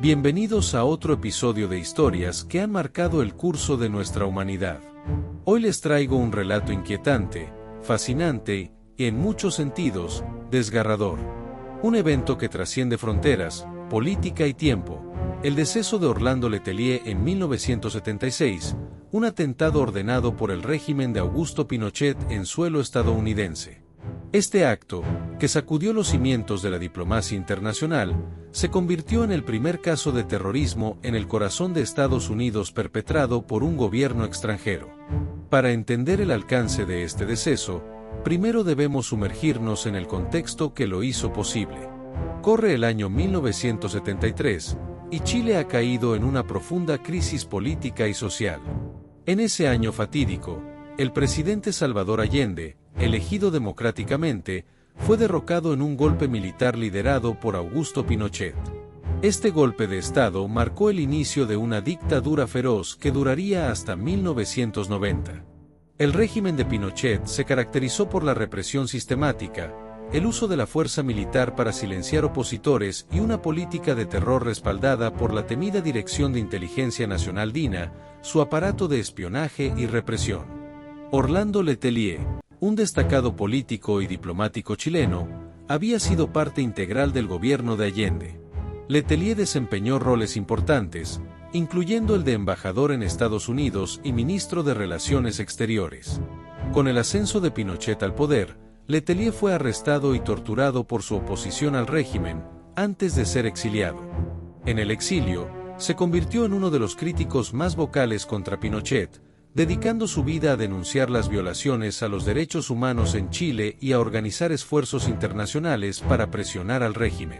Bienvenidos a otro episodio de historias que han marcado el curso de nuestra humanidad. Hoy les traigo un relato inquietante, fascinante y, en muchos sentidos, desgarrador. Un evento que trasciende fronteras, política y tiempo. El deceso de Orlando Letelier en 1976, un atentado ordenado por el régimen de Augusto Pinochet en suelo estadounidense. Este acto, que sacudió los cimientos de la diplomacia internacional, se convirtió en el primer caso de terrorismo en el corazón de Estados Unidos perpetrado por un gobierno extranjero. Para entender el alcance de este deceso, primero debemos sumergirnos en el contexto que lo hizo posible. Corre el año 1973, y Chile ha caído en una profunda crisis política y social. En ese año fatídico, el presidente Salvador Allende, elegido democráticamente, fue derrocado en un golpe militar liderado por Augusto Pinochet. Este golpe de Estado marcó el inicio de una dictadura feroz que duraría hasta 1990. El régimen de Pinochet se caracterizó por la represión sistemática, el uso de la fuerza militar para silenciar opositores y una política de terror respaldada por la temida Dirección de Inteligencia Nacional DINA, su aparato de espionaje y represión. Orlando Letelier, un destacado político y diplomático chileno, había sido parte integral del gobierno de Allende. Letelier desempeñó roles importantes, incluyendo el de embajador en Estados Unidos y ministro de Relaciones Exteriores. Con el ascenso de Pinochet al poder, Letelier fue arrestado y torturado por su oposición al régimen, antes de ser exiliado. En el exilio, se convirtió en uno de los críticos más vocales contra Pinochet, dedicando su vida a denunciar las violaciones a los derechos humanos en Chile y a organizar esfuerzos internacionales para presionar al régimen.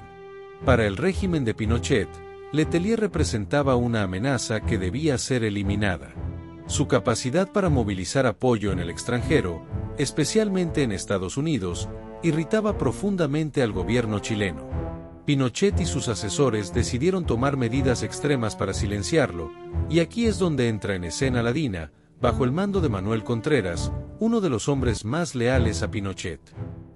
Para el régimen de Pinochet, Letelier representaba una amenaza que debía ser eliminada. Su capacidad para movilizar apoyo en el extranjero, especialmente en Estados Unidos, irritaba profundamente al gobierno chileno. Pinochet y sus asesores decidieron tomar medidas extremas para silenciarlo, y aquí es donde entra en escena la DINA, bajo el mando de Manuel Contreras, uno de los hombres más leales a Pinochet.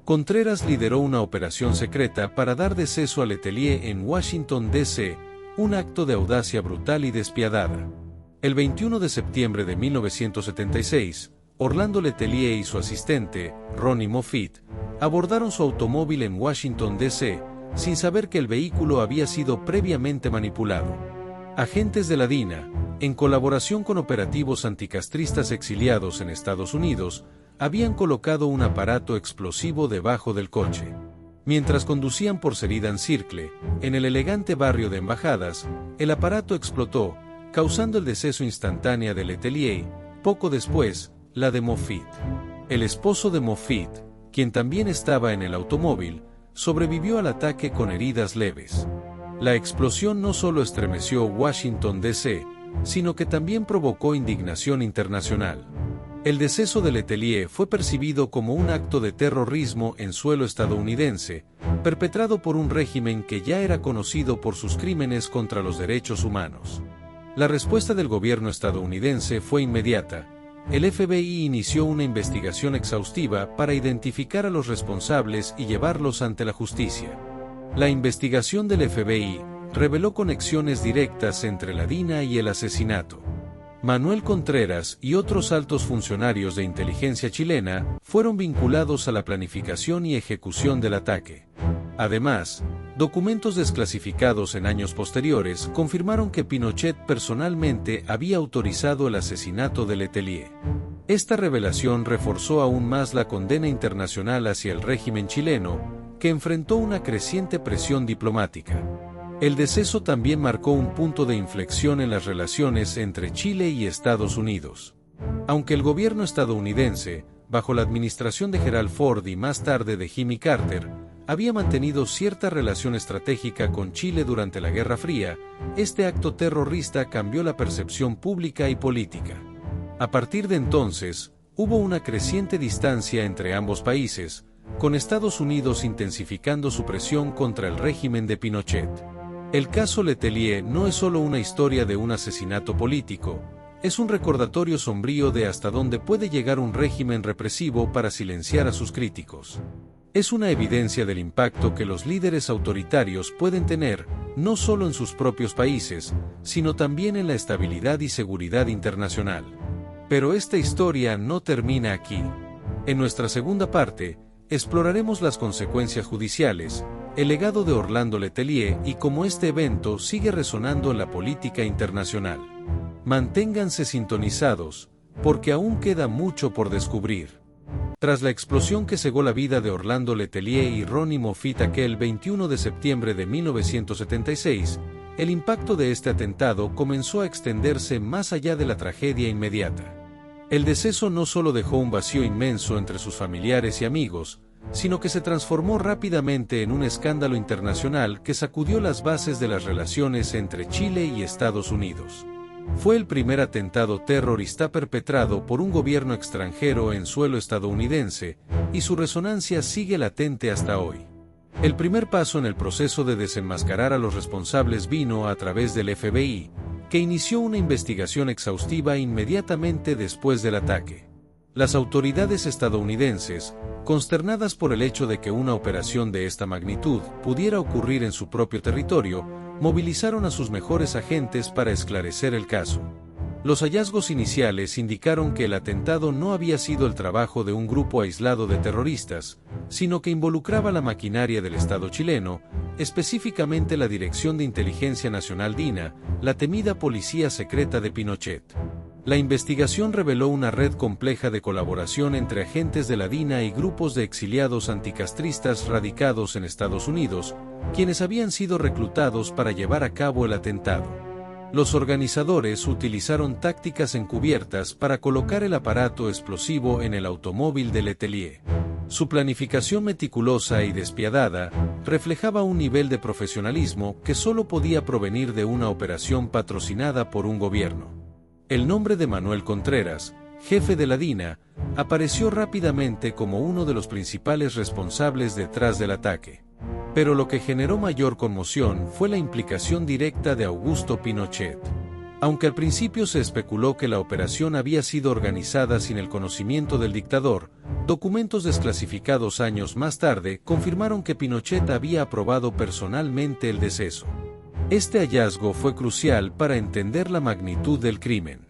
Contreras lideró una operación secreta para dar deceso a Letelier en Washington, D.C., un acto de audacia brutal y despiadada. El 21 de septiembre de 1976, Orlando Letelier y su asistente, Ronnie Moffitt, abordaron su automóvil en Washington, D.C., sin saber que el vehículo había sido previamente manipulado. Agentes de la DINA, en colaboración con operativos anticastristas exiliados en Estados Unidos, habían colocado un aparato explosivo debajo del coche. Mientras conducían por Sheridan Circle, en el elegante barrio de Embajadas, el aparato explotó, causando el deceso instantáneo de Letelier, poco después, la de Moffitt. El esposo de Moffitt, quien también estaba en el automóvil, sobrevivió al ataque con heridas leves. La explosión no solo estremeció Washington, D.C., sino que también provocó indignación internacional. El deceso de Letelier fue percibido como un acto de terrorismo en suelo estadounidense, perpetrado por un régimen que ya era conocido por sus crímenes contra los derechos humanos. La respuesta del gobierno estadounidense fue inmediata. El FBI inició una investigación exhaustiva para identificar a los responsables y llevarlos ante la justicia. La investigación del FBI reveló conexiones directas entre la DINA y el asesinato. Manuel Contreras y otros altos funcionarios de inteligencia chilena fueron vinculados a la planificación y ejecución del ataque. Además, documentos desclasificados en años posteriores confirmaron que Pinochet personalmente había autorizado el asesinato de Letelier. Esta revelación reforzó aún más la condena internacional hacia el régimen chileno, que enfrentó una creciente presión diplomática. El deceso también marcó un punto de inflexión en las relaciones entre Chile y Estados Unidos. Aunque el gobierno estadounidense, bajo la administración de Gerald Ford y más tarde de Jimmy Carter, había mantenido cierta relación estratégica con Chile durante la Guerra Fría, este acto terrorista cambió la percepción pública y política. A partir de entonces, hubo una creciente distancia entre ambos países, con Estados Unidos intensificando su presión contra el régimen de Pinochet. El caso Letelier no es solo una historia de un asesinato político, es un recordatorio sombrío de hasta dónde puede llegar un régimen represivo para silenciar a sus críticos. Es una evidencia del impacto que los líderes autoritarios pueden tener, no solo en sus propios países, sino también en la estabilidad y seguridad internacional. Pero esta historia no termina aquí. En nuestra segunda parte, exploraremos las consecuencias judiciales, el legado de Orlando Letelier y cómo este evento sigue resonando en la política internacional. Manténganse sintonizados, porque aún queda mucho por descubrir. Tras la explosión que cegó la vida de Orlando Letelier y Ronnie Moffitt aquel 21 de septiembre de 1976, el impacto de este atentado comenzó a extenderse más allá de la tragedia inmediata. El deceso no solo dejó un vacío inmenso entre sus familiares y amigos, sino que se transformó rápidamente en un escándalo internacional que sacudió las bases de las relaciones entre Chile y Estados Unidos. Fue el primer atentado terrorista perpetrado por un gobierno extranjero en suelo estadounidense, y su resonancia sigue latente hasta hoy. El primer paso en el proceso de desenmascarar a los responsables vino a través del FBI, que inició una investigación exhaustiva inmediatamente después del ataque. Las autoridades estadounidenses, consternadas por el hecho de que una operación de esta magnitud pudiera ocurrir en su propio territorio, movilizaron a sus mejores agentes para esclarecer el caso. Los hallazgos iniciales indicaron que el atentado no había sido el trabajo de un grupo aislado de terroristas, sino que involucraba la maquinaria del Estado chileno, específicamente la Dirección de Inteligencia Nacional DINA, la temida Policía Secreta de Pinochet. La investigación reveló una red compleja de colaboración entre agentes de la DINA y grupos de exiliados anticastristas radicados en Estados Unidos, quienes habían sido reclutados para llevar a cabo el atentado. Los organizadores utilizaron tácticas encubiertas para colocar el aparato explosivo en el automóvil de Letelier. Su planificación meticulosa y despiadada reflejaba un nivel de profesionalismo que solo podía provenir de una operación patrocinada por un gobierno. El nombre de Manuel Contreras, jefe de la DINA, apareció rápidamente como uno de los principales responsables detrás del ataque. Pero lo que generó mayor conmoción fue la implicación directa de Augusto Pinochet. Aunque al principio se especuló que la operación había sido organizada sin el conocimiento del dictador, documentos desclasificados años más tarde confirmaron que Pinochet había aprobado personalmente el deceso. Este hallazgo fue crucial para entender la magnitud del crimen.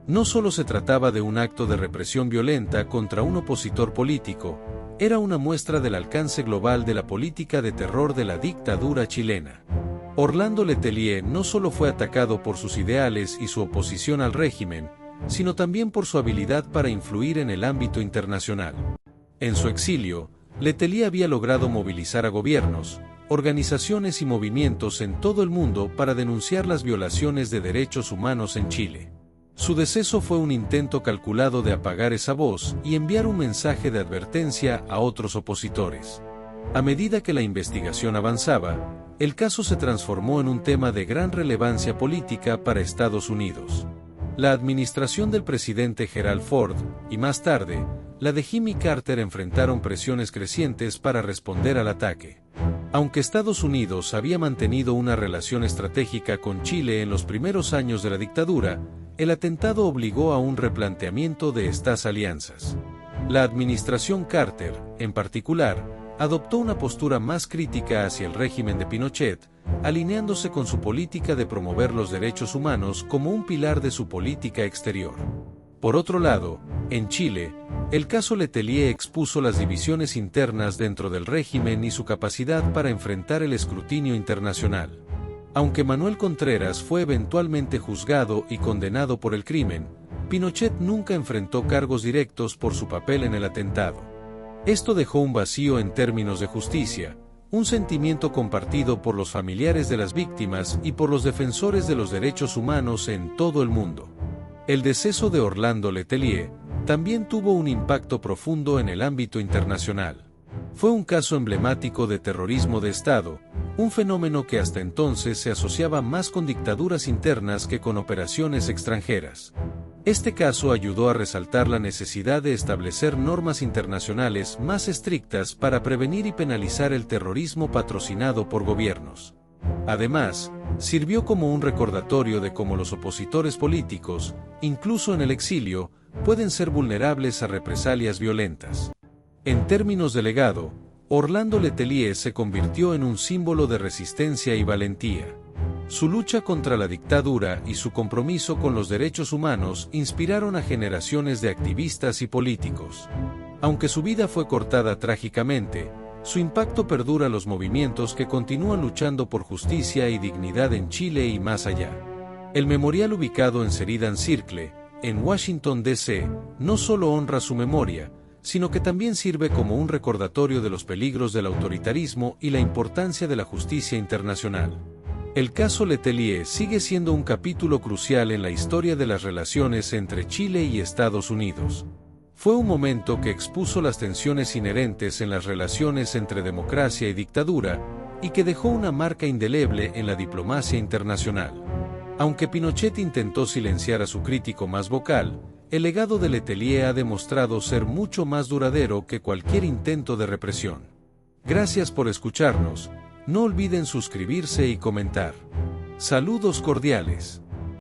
No solo se trataba de un acto de represión violenta contra un opositor político, era una muestra del alcance global de la política de terror de la dictadura chilena. Orlando Letelier no solo fue atacado por sus ideales y su oposición al régimen, sino también por su habilidad para influir en el ámbito internacional. En su exilio, Letelier había logrado movilizar a gobiernos, organizaciones y movimientos en todo el mundo para denunciar las violaciones de derechos humanos en Chile. Su deceso fue un intento calculado de apagar esa voz y enviar un mensaje de advertencia a otros opositores. A medida que la investigación avanzaba, el caso se transformó en un tema de gran relevancia política para Estados Unidos. La administración del presidente Gerald Ford, y más tarde, la de Jimmy Carter enfrentaron presiones crecientes para responder al ataque. Aunque Estados Unidos había mantenido una relación estratégica con Chile en los primeros años de la dictadura, el atentado obligó a un replanteamiento de estas alianzas. La administración Carter, en particular, adoptó una postura más crítica hacia el régimen de Pinochet, alineándose con su política de promover los derechos humanos como un pilar de su política exterior. Por otro lado, en Chile, el caso Letelier expuso las divisiones internas dentro del régimen y su capacidad para enfrentar el escrutinio internacional. Aunque Manuel Contreras fue eventualmente juzgado y condenado por el crimen, Pinochet nunca enfrentó cargos directos por su papel en el atentado. Esto dejó un vacío en términos de justicia, un sentimiento compartido por los familiares de las víctimas y por los defensores de los derechos humanos en todo el mundo. El deceso de Orlando Letelier también tuvo un impacto profundo en el ámbito internacional. Fue un caso emblemático de terrorismo de Estado, un fenómeno que hasta entonces se asociaba más con dictaduras internas que con operaciones extranjeras. Este caso ayudó a resaltar la necesidad de establecer normas internacionales más estrictas para prevenir y penalizar el terrorismo patrocinado por gobiernos. Además, sirvió como un recordatorio de cómo los opositores políticos, incluso en el exilio, pueden ser vulnerables a represalias violentas. En términos de legado, Orlando Letelier se convirtió en un símbolo de resistencia y valentía. Su lucha contra la dictadura y su compromiso con los derechos humanos inspiraron a generaciones de activistas y políticos. Aunque su vida fue cortada trágicamente, su impacto perdura en los movimientos que continúan luchando por justicia y dignidad en Chile y más allá. El memorial ubicado en Sheridan Circle, en Washington, D.C., no solo honra su memoria, sino que también sirve como un recordatorio de los peligros del autoritarismo y la importancia de la justicia internacional. El caso Letelier sigue siendo un capítulo crucial en la historia de las relaciones entre Chile y Estados Unidos. Fue un momento que expuso las tensiones inherentes en las relaciones entre democracia y dictadura, y que dejó una marca indeleble en la diplomacia internacional. Aunque Pinochet intentó silenciar a su crítico más vocal, el legado de Letelier ha demostrado ser mucho más duradero que cualquier intento de represión. Gracias por escucharnos, no olviden suscribirse y comentar. Saludos cordiales.